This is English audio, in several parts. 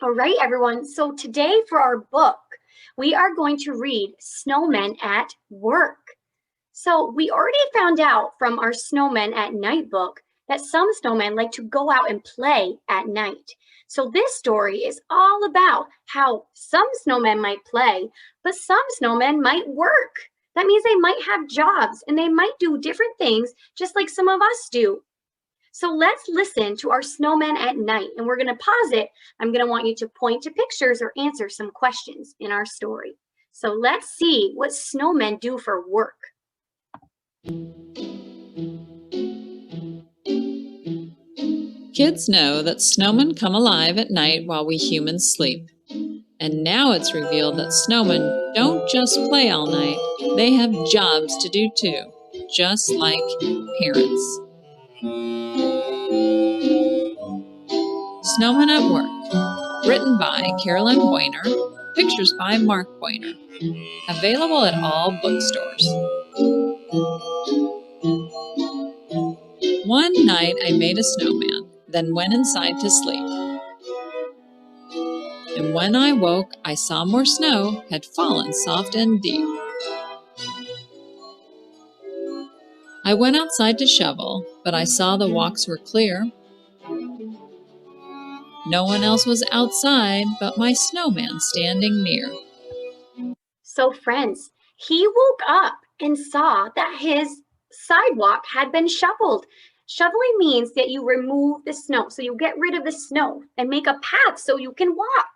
All right, everyone. So today for our book, we are going to read Snowmen at Work. So we already found out from our Snowmen at Night book that some snowmen like to go out and play at night. So this story is all about how some snowmen might play, but some snowmen might work. That means they might have jobs and they might do different things just like some of us do. So let's listen to our snowmen at night, and we're going to pause it. I'm going to want you to point to pictures or answer some questions in our story. So let's see what snowmen do for work. Kids know that snowmen come alive at night while we humans sleep. And now it's revealed that snowmen don't just play all night, they have jobs to do too, just like parents. Snowmen at Work, written by Carolyn Boyner, pictures by Mark Boyner. Available at all bookstores. One night I made a snowman, then went inside to sleep. And when I woke, I saw more snow had fallen soft and deep. I went outside to shovel, but I saw the walks were clear. No one else was outside but my snowman standing near. So friends, he woke up and saw that his sidewalk had been shoveled. Shoveling means that you remove the snow. So you get rid of the snow and make a path so you can walk.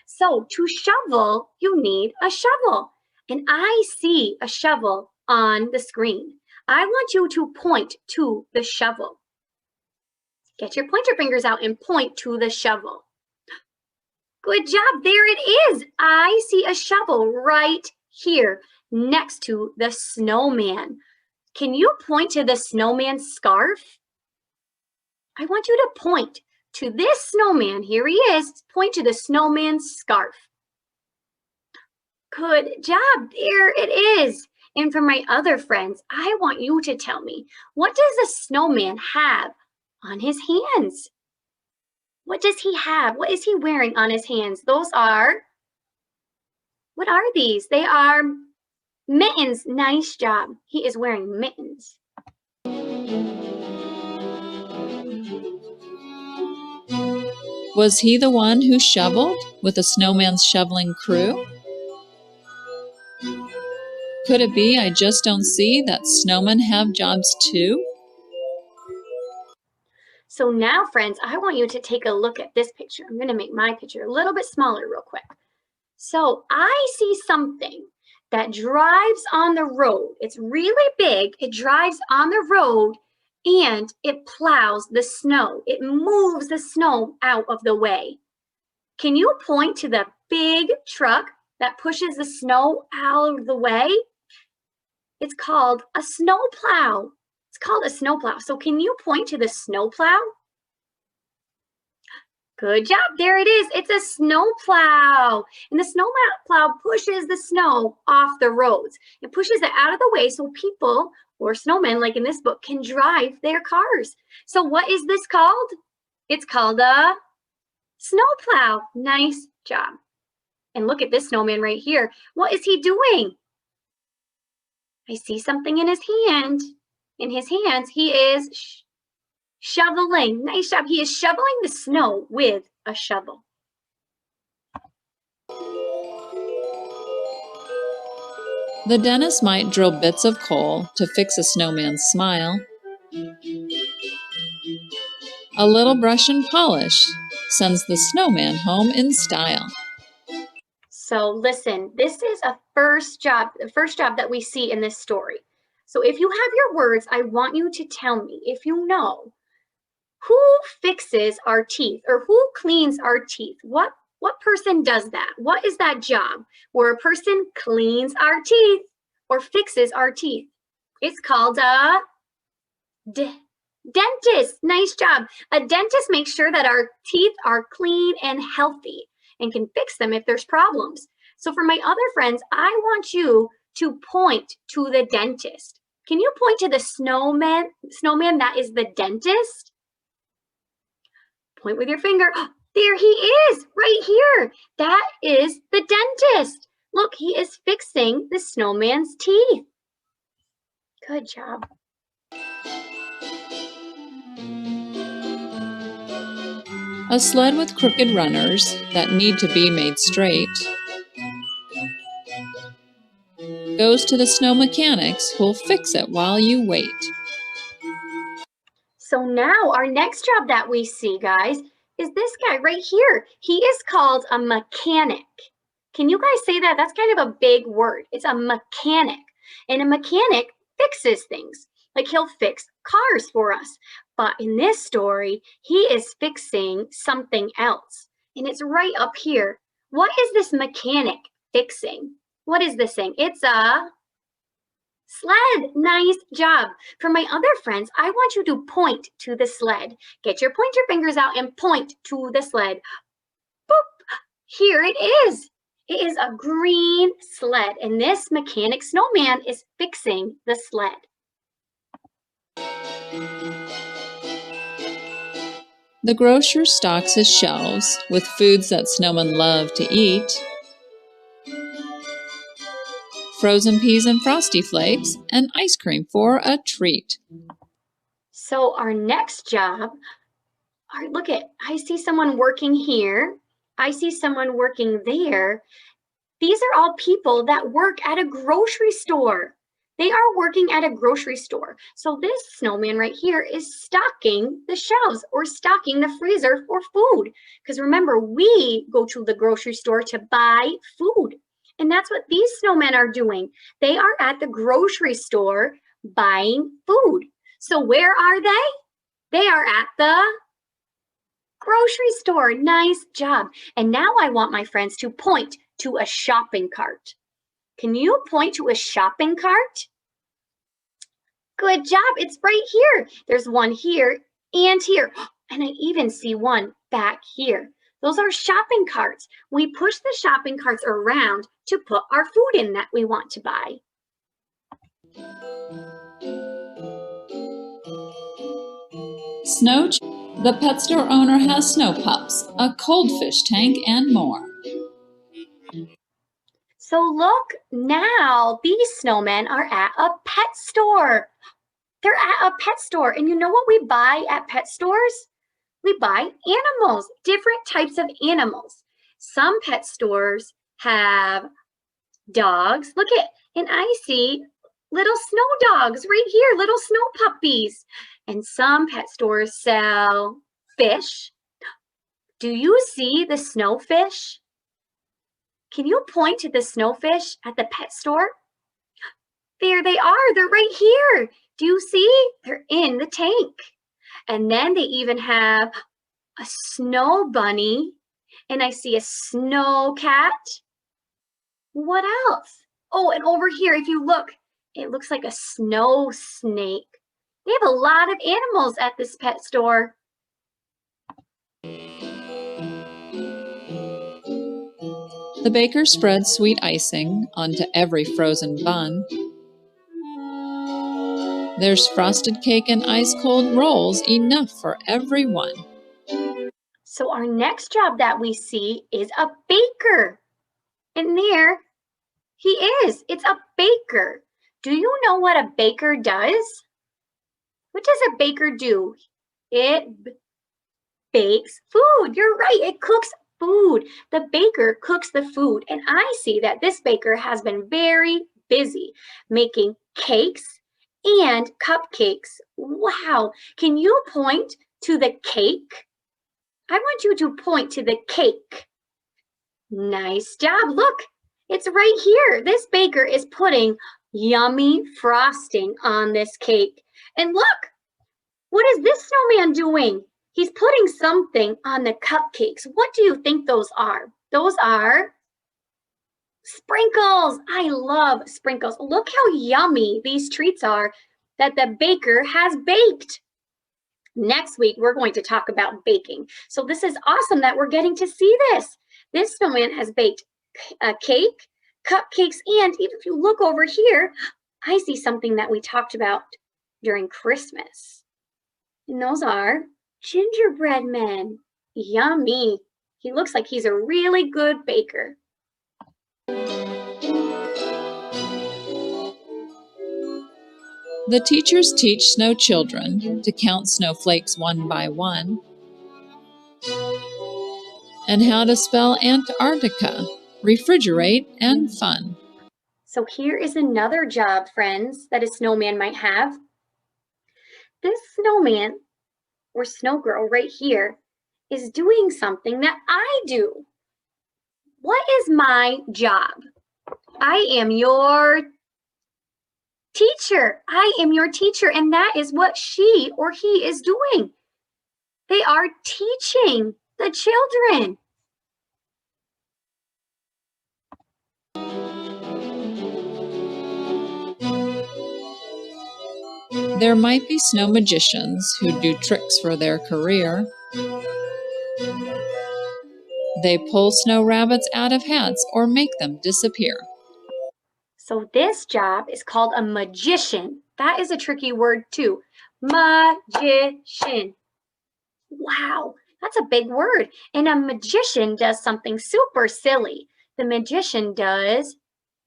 So to shovel, you need a shovel. And I see a shovel on the screen. I want you to point to the shovel. Get your pointer fingers out and point to the shovel. Good job, there it is. I see a shovel right here next to the snowman. Can you point to the snowman's scarf? I want you to point to this snowman. Here he is. Point to the snowman's scarf. Good job, there it is. And for my other friends, I want you to tell me, what does the snowman have on his hands? What does he have? What is he wearing on his hands? Those are, what are these? They are mittens. Nice job. He is wearing mittens. Was he the one who shoveled with the snowman's shoveling crew? Could it be I just don't see that snowmen have jobs too? So now, friends, I want you to take a look at this picture. I'm going to make my picture a little bit smaller real quick. So I see something that drives on the road. It's really big. It drives on the road and it plows the snow. It moves the snow out of the way. Can you point to the big truck that pushes the snow out of the way? It's called a snowplow. It's called a snowplow. So can you point to the snowplow? Good job. There it is. It's a snowplow. And the snowplow pushes the snow off the roads. It pushes it out of the way so people or snowmen, like in this book, can drive their cars. So what is this called? It's called a snowplow. Nice job. And look at this snowman right here. What is he doing? I see something in his hand. In his hands, he is shoveling. Nice job. He is shoveling the snow with a shovel. The dentist might drill bits of coal to fix a snowman's smile. A little brush and polish sends the snowman home in style. So listen, this is the first job that we see in this story. So if you have your words, I want you to tell me if you know who fixes our teeth or who cleans our teeth. What person does that? What is that job where a person cleans our teeth or fixes our teeth? It's called a dentist. Nice job. A dentist makes sure that our teeth are clean and healthy and can fix them if there's problems. So for my other friends, I want you to point to the dentist. Can you point to the snowman that is the dentist? Point with your finger. There he is, right here. here. That is the dentist. Look, he is fixing the snowman's teeth. Good job. A sled with crooked runners that need to be made straight goes to the snow mechanics who'll fix it while you wait. So now our next job that we see, guys, is this guy right here. He is called a mechanic. Can you guys say that? That's kind of a big word. It's a mechanic. And a mechanic fixes things. Like he'll fix cars for us. But in this story, he is fixing something else. And it's right up here. What is this mechanic fixing? What is this thing? It's a sled. Nice job. For my other friends, I want you to point to the sled. Get your pointer fingers out and point to the sled. Boop. Here it is. It is a green sled, and this mechanic snowman is fixing the sled. The grocer stocks his shelves with foods that snowmen love to eat. Frozen peas and frosty flakes, and ice cream for a treat. So our next job, look at, I see someone working here. I see someone working there. These are all people that work at a grocery store. They are working at a grocery store. So this snowman right here is stocking the shelves or stocking the freezer for food. Because remember, we go to the grocery store to buy food. And that's what these snowmen are doing. They are at the grocery store buying food. So where are they? They are at the grocery store. Nice job. And now I want my friends to point to a shopping cart. Can you point to a shopping cart? Good job. It's right here. There's one here and here. And I even see one back here. Those are shopping carts. We push the shopping carts around to put our food in that we want to buy. The pet store owner has snow pups, a cold fish tank, and more. So look, now these snowmen are at a pet store. They're at a pet store. And you know what we buy at pet stores? We buy animals, different types of animals. Some pet stores have dogs. Look at, and I see little snow dogs right here, little snow puppies. And some pet stores sell fish. Do you see the snowfish? Can you point to the snowfish at the pet store? There they are. They're right here. Do you see? They're in the tank. And then they even have a snow bunny. And I see a snow cat. What else? Oh, and over here, if you look, it looks like a snow snake. They have a lot of animals at this pet store. The baker spreads sweet icing onto every frozen bun. There's frosted cake and ice-cold rolls, enough for everyone. So our next job that we see is a baker. And there he is. It's a baker. Do you know what a baker does? What does a baker do? It bakes food. You're right. It cooks food. The baker cooks the food. And I see that this baker has been very busy making cakes and cupcakes. Wow. Can you point to the cake? I want you to point to the cake. Nice job. Look, it's right here. This baker is putting yummy frosting on this cake. And look, what is this snowman doing? He's putting something on the cupcakes. What do you think those are? Those are sprinkles. I love sprinkles. Look how yummy these treats are that the baker has baked. Next week, we're going to talk about baking. So this is awesome that we're getting to see this. This snowman has baked a cake, cupcakes, and if you look over here, I see something that we talked about during Christmas. And those are gingerbread men. Yummy, He looks like he's a really good baker. The teachers teach snow children to count snowflakes one by one and how to spell Antarctica, refrigerate, and fun. So here is another job, friends, that a snowman might have. This snowman or snow girl right here is doing something that I do. What is my job? I am your teacher. I am your teacher, and that is what she or he is doing. They are teaching the children. There might be snow magicians who do tricks for their career. They pull snow rabbits out of hats or make them disappear. So this job is called a magician. That is a tricky word too. Magician. Wow, that's a big word. And a magician does something super silly. The magician does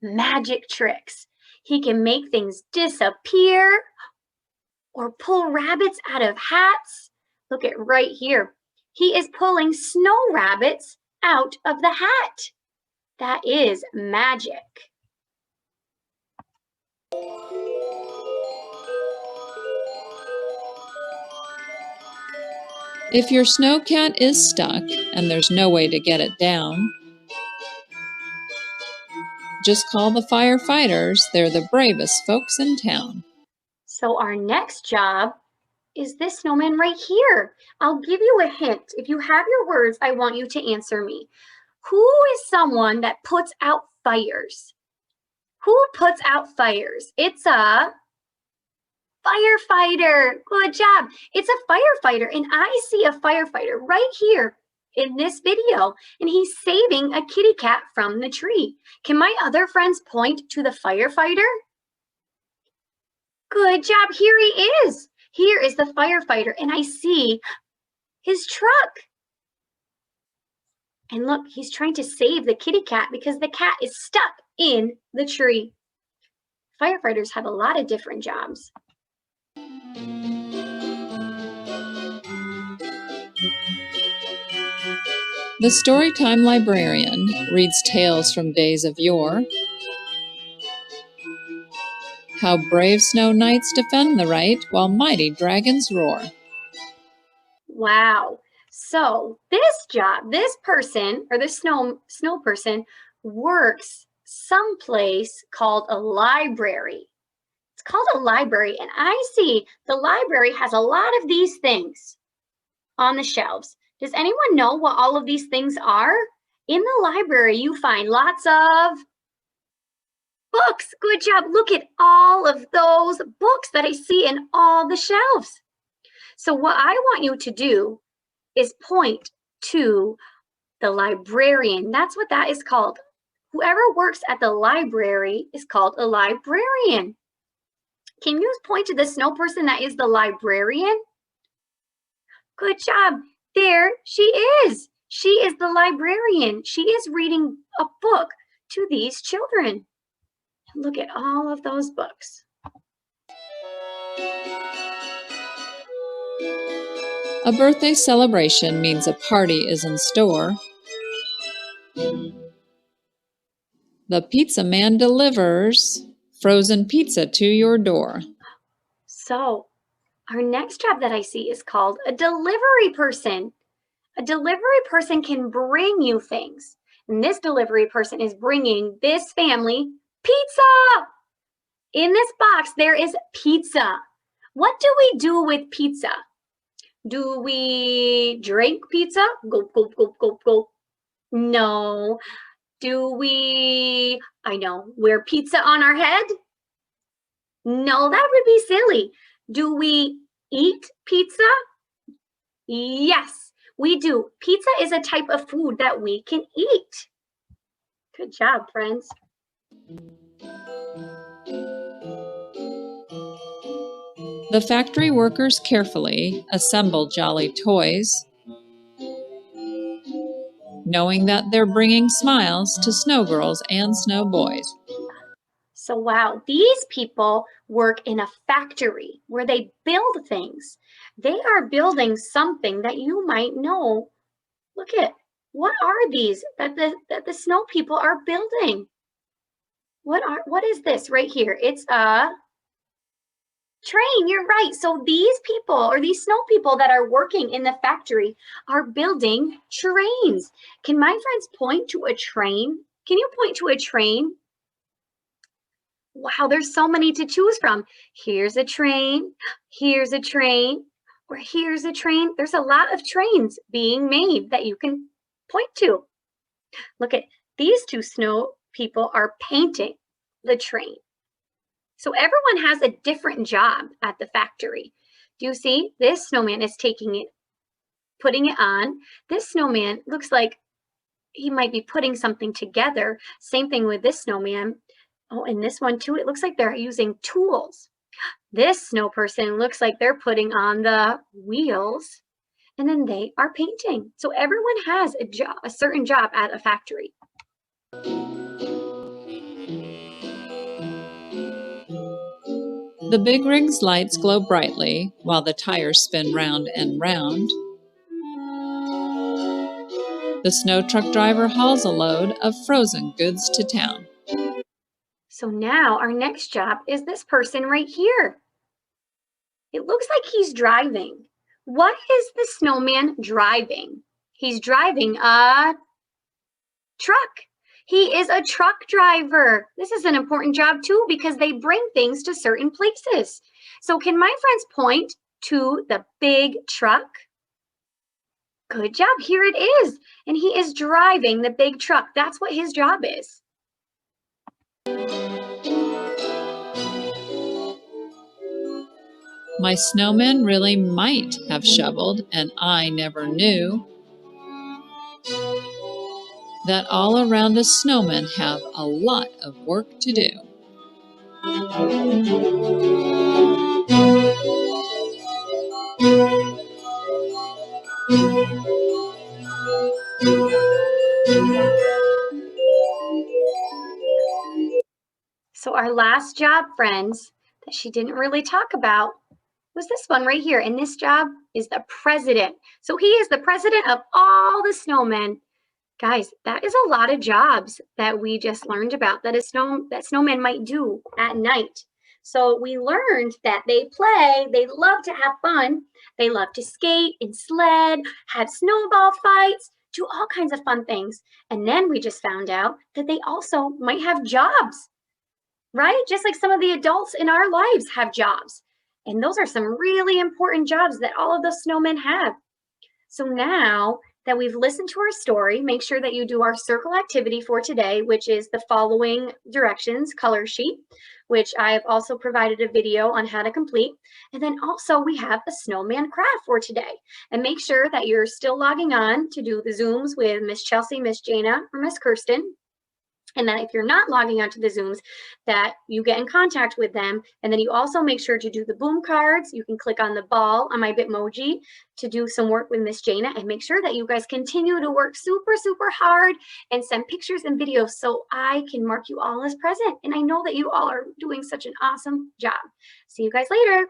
magic tricks. He can make things disappear or pull rabbits out of hats. Look at right here. He is pulling snow rabbits out of the hat. That is magic. If your snowcat is stuck and there's no way to get it down, just call the firefighters. They're the bravest folks in town. So our next job is this snowman right here. I'll give you a hint. If you have your words, I want you to answer me. Who is someone that puts out fires? Who puts out fires? It's a firefighter. Good job. It's a firefighter, and I see a firefighter right here in this video, and he's saving a kitty cat from the tree. Can my other friends point to the firefighter? Good job. Here he is. Here is the firefighter, and I see his truck. And look, he's trying to save the kitty cat because the cat is stuck in the tree. Firefighters have a lot of different jobs. The Storytime Librarian reads tales from days of yore, how brave snow knights defend the right while mighty dragons roar. Wow. So this job, this person, or this snow person, works someplace called a library. It's called a library, and I see the library has a lot of these things on the shelves. Does anyone know what all of these things are? In the library, you find lots of books. Good job. Look at all of those books that I see in all the shelves. So what I want you to do is point to the librarian. That's what that is called. Whoever works at the library is called a librarian. Can you point to the snow person that is the librarian? Good job. There she is. She is the librarian. She is reading a book to these children. Look at all of those books. A birthday celebration means a party is in store. The pizza man delivers frozen pizza to your door. So our next job that I see is called a delivery person. A delivery person can bring you things. And this delivery person is bringing this family pizza. In this box, there is pizza. What do we do with pizza? Do we drink pizza? Gulp, gulp, gulp, gulp, gulp. No. Do we, wear pizza on our head? No, that would be silly. Do we eat pizza? Yes, we do. Pizza is a type of food that we can eat. Good job, friends. The factory workers carefully assemble jolly toys. knowing that they're bringing smiles to snow girls and snow boys. So wow, these people work in a factory where they build things. They are building something that you might know. Look at, what are these that the snow people are building? What is this right here? It's a train. You're right. So these people, or these snow people that are working in the factory, are building trains. Can my friends point to a train? Can you point to a train? Wow, there's so many to choose from. Here's a train, here's a train, or here's a train. There's a lot of trains being made that you can point to. Look at these two snow people are painting the train. So everyone has a different job at the factory. Do you see? This snowman is taking it, putting it on. This snowman looks like he might be putting something together. Same thing with this snowman. Oh, and this one too, it looks like they're using tools. This snow person looks like they're putting on the wheels, and then they are painting. So everyone has a job, a certain job at a factory. The big rig's lights glow brightly while the tires spin round and round. The snow truck driver hauls a load of frozen goods to town. So now our next job is this person right here. It looks like he's driving. What is the snowman driving? He's driving a truck. He is a truck driver. This is an important job too because they bring things to certain places. So can my friends point to the big truck? Good job, here it is. And he is driving the big truck. That's what his job is. My snowmen really might have shoveled, and I never knew that all around us snowmen have a lot of work to do. So our last job, friends, that she didn't really talk about was this one right here. And this job is the president. So he is the president of all the snowmen. Guys, that is a lot of jobs that we just learned about that snowmen might do at night. So we learned that they play, they love to have fun, they love to skate and sled, have snowball fights, do all kinds of fun things. And then we just found out that they also might have jobs, right? Just like some of the adults in our lives have jobs. And those are some really important jobs that all of the snowmen have. So now that we've listened to our story, make sure that you do our circle activity for today, which is the following directions color sheet, which I've also provided a video on how to complete. And then also we have a snowman craft for today. And make sure that you're still logging on to do the Zooms with Miss Chelsea, Miss Jana, or Miss Kirsten. And that if you're not logging onto the Zooms, that you get in contact with them. And then you also make sure to do the boom cards. You can click on the ball on my Bitmoji to do some work with Miss Jana, and make sure that you guys continue to work super, super hard and send pictures and videos so I can mark you all as present. And I know that you all are doing such an awesome job. See you guys later.